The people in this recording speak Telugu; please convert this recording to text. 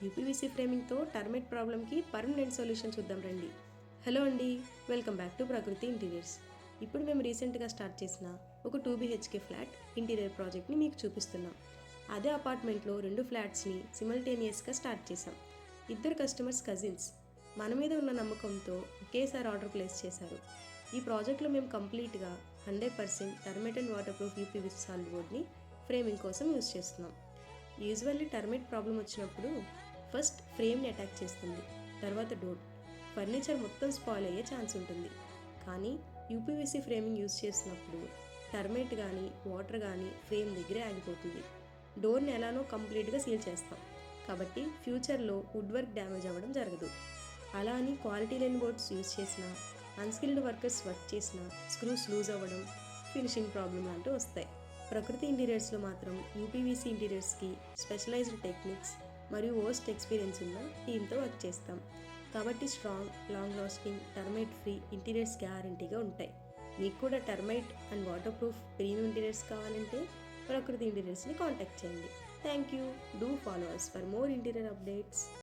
యూపీవీసీ ఫ్రేమింగ్తో టర్మైట్ ప్రాబ్లమ్కి పర్మనెంట్ సొల్యూషన్ చూద్దాం రండి. హలో అండి, వెల్కమ్ బ్యాక్ టు ప్రకృతి ఇంటీరియర్స్. ఇప్పుడు మేము రీసెంట్గా స్టార్ట్ చేసిన ఒక 2 BHK ఫ్లాట్ ఇంటీరియర్ ప్రాజెక్ట్ని మీకు చూపిస్తున్నాం. అదే అపార్ట్మెంట్లో 2 ఫ్లాట్స్ని సిమల్టేనియస్గా స్టార్ట్ చేసాం. ఇద్దరు కస్టమర్స్ కజిన్స్ మన మీద ఉన్న నమ్మకంతో ఒకేసారి ఆర్డర్ ప్లేస్ చేశారు. ఈ ప్రాజెక్ట్లో మేము కంప్లీట్గా 100% termite and waterproof UPVC solid బోర్డ్ని ఫ్రేమింగ్ కోసం యూజ్ చేస్తున్నాం. యూజువల్లీ టర్మైట్ ప్రాబ్లం వచ్చినప్పుడు ఫస్ట్ ఫ్రేమ్ని అటాక్ చేస్తుంది, తర్వాత డోర్, ఫర్నిచర్ మొత్తం స్పాయిల్ అయ్యే ఛాన్స్ ఉంటుంది. కానీ యూపీవీసీ ఫ్రేమింగ్ యూజ్ చేసినప్పుడు టర్మైట్ కానీ వాటర్ కానీ ఫ్రేమ్ దగ్గరే ఆగిపోతుంది. డోర్ని ఎలానో కంప్లీట్గా సీల్ చేస్తాం కాబట్టి ఫ్యూచర్లో వుడ్ వర్క్ డ్యామేజ్ అవ్వడం జరగదు. అలా అని క్వాలిటీ లేని బోర్డ్స్ యూజ్ చేసినా, అన్స్కిల్డ్ వర్కర్స్ వర్క్ చేసినా స్క్రూస్ లూజ్ అవ్వడం, ఫినిషింగ్ ప్రాబ్లం లాంటివి వస్తాయి. ప్రకృతి ఇంటీరియర్స్లో మాత్రం యూపీవీసీ ఇంటీరియర్స్కి స్పెషలైజ్డ్ టెక్నిక్స్ మరియు వర్స్ట్ ఎక్స్పీరియన్స్ ఉన్న టీమ్తో వర్క్ చేస్తాం. కాబట్టి strong, long lasting, termite free interiors గ్యారంటీగా ఉంటాయి. మీకు కూడా termite and waterproof premium interiors కావాలంటే ప్రకృతి ఇంటీరియర్స్ని కాంటాక్ట్ చేయండి. Thank you. Do follow us for more interior updates.